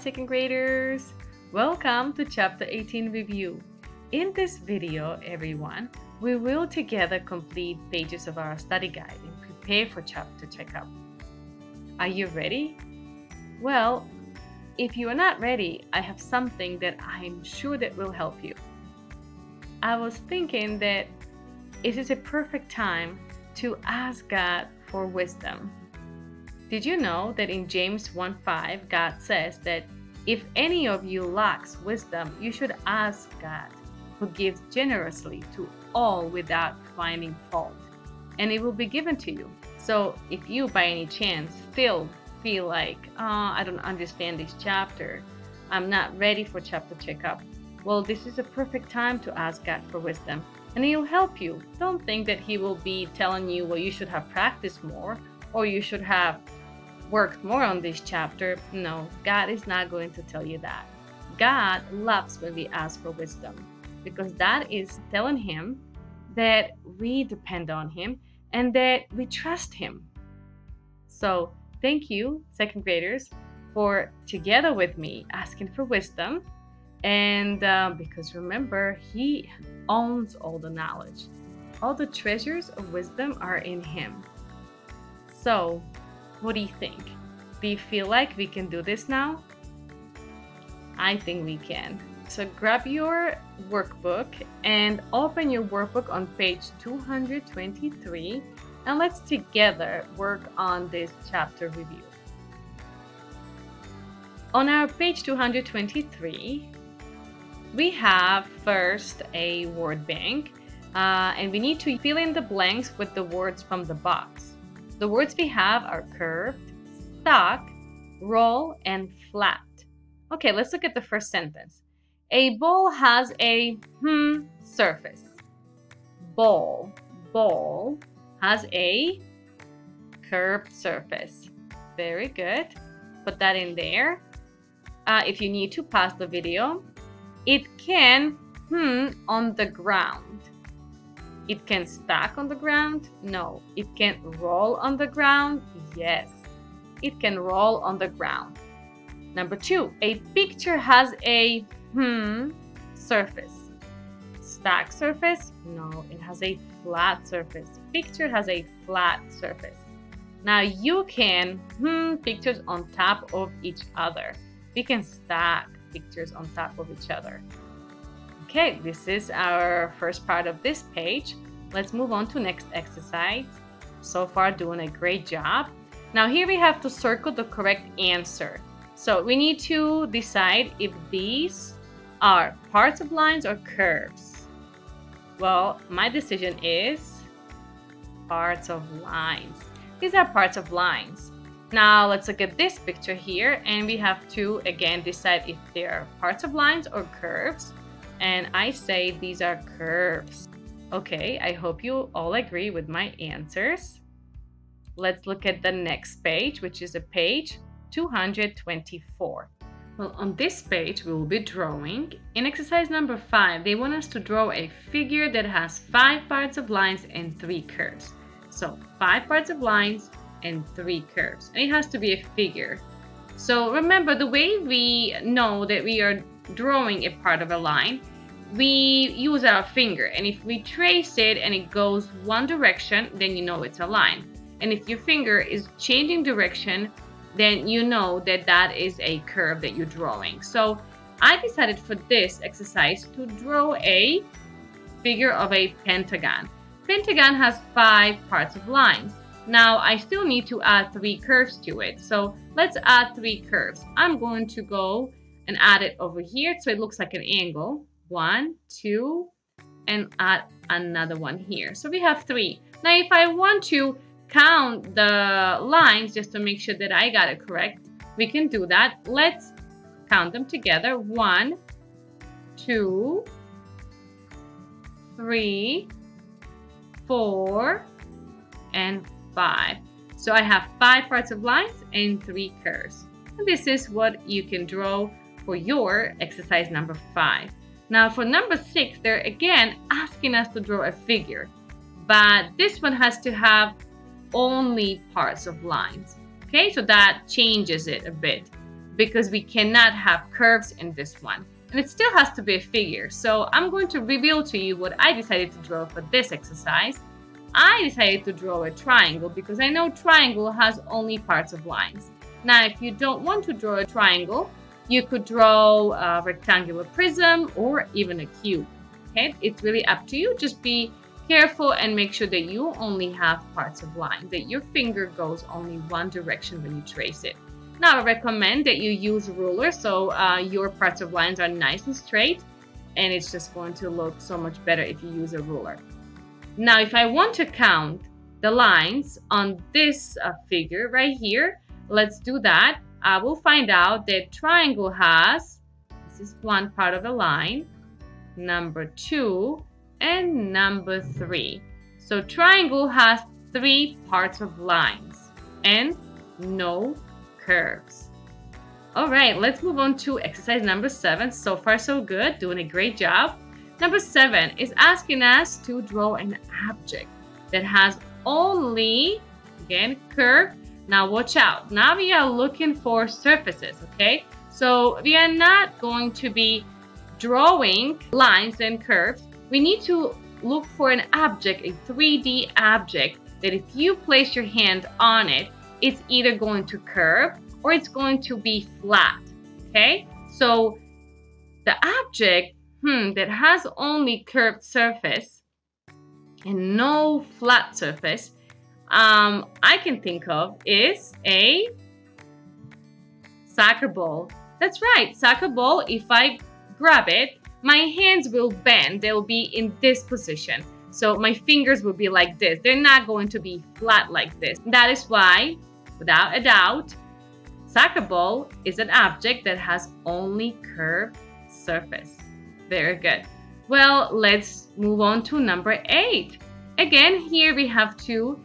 second graders! Welcome to Chapter 18 Review. In this video, everyone, we will together complete pages of our study guide and prepare for chapter checkup. Are you ready? Well, if you are not ready, I have something that I'm sure that will help you. I was thinking that it is a perfect time to ask God for wisdom. Did you know that in James 1:5, God says that if any of you lacks wisdom, you should ask God, who gives generously to all without finding fault, and it will be given to you. So if you by any chance still feel like, I don't understand this chapter, I'm not ready for chapter checkup, well, this is a perfect time to ask God for wisdom, and He'll help you. Don't think that He will be telling you, well, you should have practiced more, or you should have worked more on this chapter. No, God is not going to tell you that. God loves when we ask for wisdom, because that is telling Him that we depend on Him and that we trust Him. So thank you, second graders, for together with me asking for wisdom. And because remember, He owns all the knowledge. All the treasures of wisdom are in Him. So what do you think? Do you feel like we can do this now? I think we can. So grab your workbook and open your workbook on page 223, and let's together work on this chapter review. On our page 223, we have first a word bank, and we need to fill in the blanks with the words from the box. The words we have are curved, stuck, roll, and flat. Okay, let's look at the first sentence. A ball has a surface. Ball has a curved surface. Very good. Put that in there. If you need to pause the video, it can on the ground. It can stack on the ground? No. It can roll on the ground? Yes. It can roll on the ground. Number 2, a picture has a surface. Stack surface? No, it has a flat surface. Picture has a flat surface. Now you can pictures on top of each other. We can stack pictures on top of each other. Okay, this is our first part of this page. Let's move on to next exercise. So far, doing a great job. Now here we have to circle the correct answer. So we need to decide if these are parts of lines or curves. Well, my decision is parts of lines. These are parts of lines. Now let's look at this picture here, and we have to again decide if they are parts of lines or curves. And I say these are curves. Okay, I hope you all agree with my answers. Let's look at the next page, which is a page 224. Well, on this page, we will be drawing. In exercise number 5, they want us to draw a figure that has 5 parts of lines and 3 curves. So 5 parts of lines and 3 curves. And it has to be a figure. So remember, the way we know that we are drawing a part of a line, we use our finger, and if we trace it and it goes one direction, then you know it's a line. And if your finger is changing direction, then you know that that is a curve that you're drawing. So I decided for this exercise to draw a figure of a pentagon. Pentagon has 5 parts of lines. Now I still need to add 3 curves to it. So let's add 3 curves. I'm going to go and add it over here so it looks like an angle. 1, 2, and add another one here. So we have 3. Now if I want to count the lines just to make sure that I got it correct, we can do that. Let's count them together. 1, 2, 3, 4, and 5. So I have 5 parts of lines and 3 curves. And this is what you can draw for your exercise number 5. Now for number 6, they're again asking us to draw a figure, but this one has to have only parts of lines. Okay, so that changes it a bit. because we cannot have curves in this one. And it still has to be a figure. So I'm going to reveal to you what I decided to draw for this exercise. I decided to draw a triangle because I know triangle has only parts of lines. Now, if you don't want to draw a triangle, you could draw a rectangular prism or even a cube. Okay, it's really up to you. Just be careful and make sure that you only have parts of line, that your finger goes only one direction when you trace it. Now, I recommend that you use a ruler so your parts of lines are nice and straight, and it's just going to look so much better if you use a ruler. Now, if I want to count the lines on this figure right here, let's do that. I will find out that triangle has, this is one part of the line, number 2, and number 3. So triangle has 3 parts of lines and no curves. All right, let's move on to exercise number 7. So far, so good. Doing a great job. Number 7 is asking us to draw an object that has only, again, curve. Now watch out. Now we are looking for surfaces, okay? So we are not going to be drawing lines and curves. We need to look for an object, a 3D object, that if you place your hand on it, it's either going to curve or it's going to be flat, okay? So the object that has only curved surface and no flat surface, I can think of is a soccer ball. That's right, soccer ball. If I grab it, my hands will bend. They'll be in this position. So my fingers will be like this. They're not going to be flat like this. That is why, without a doubt, soccer ball is an object that has only curved surface. Very good. Well, let's move on to number 8. Again, here we have to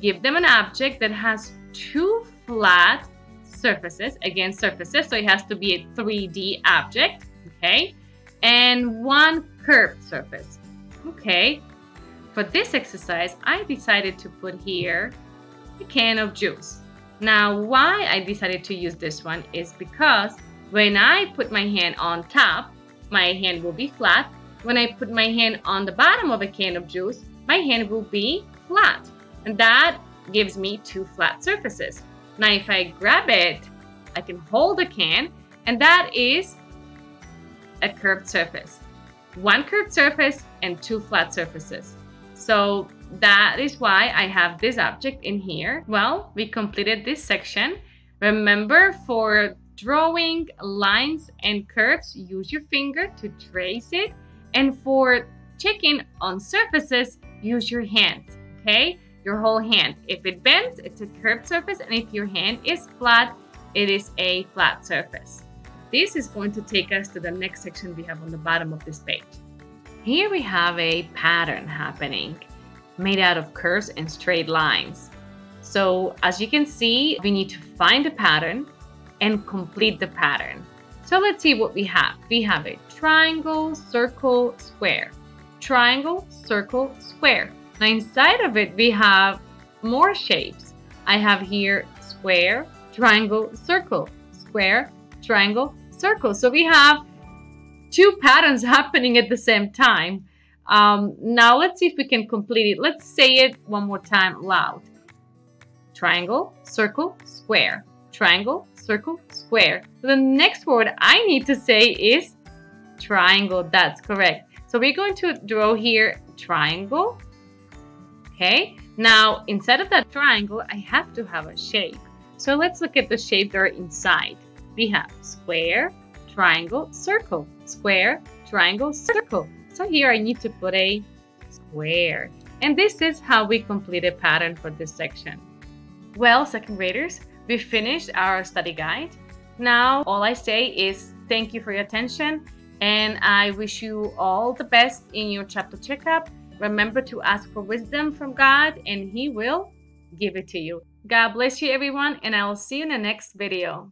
give them an object that has 2 flat surfaces. Again, surfaces, so it has to be a 3D object, okay? And 1 curved surface. Okay, for this exercise, I decided to put here a can of juice. Now, why I decided to use this one is because when I put my hand on top, my hand will be flat. When I put my hand on the bottom of a can of juice, my hand will be flat. And that gives me 2 flat surfaces. Now, if I grab it, I can hold the can, and that is a curved surface. 1 curved surface and 2 flat surfaces. So that is why I have this object in here. Well, we completed this section. Remember, for drawing lines and curves, use your finger to trace it. And for checking on surfaces, use your hand, okay? Your whole hand. If it bends, it's a curved surface. And if your hand is flat, it is a flat surface. This is going to take us to the next section we have on the bottom of this page. Here we have a pattern happening made out of curves and straight lines. So as you can see, we need to find the pattern and complete the pattern. So let's see what we have. We have a triangle, circle, square. Triangle, circle, square. Now inside of it, we have more shapes. I have here square, triangle, circle, square, triangle, circle. So we have 2 patterns happening at the same time. Now let's see if we can complete it. Let's say it one more time loud. Triangle, circle, square. Triangle, circle, square. So the next word I need to say is triangle. That's correct. So we're going to draw here triangle. Okay. Now inside of that triangle, I have to have a shape. So let's look at the shape that are inside. We have square, triangle, circle, square, triangle, circle. So here I need to put a square. And this is how we complete a pattern for this section. Well, second graders, we finished our study guide. Now, all I say is thank you for your attention, and I wish you all the best in your chapter checkup. Remember to ask for wisdom from God, and He will give it to you. God bless you, everyone, and I will see you in the next video.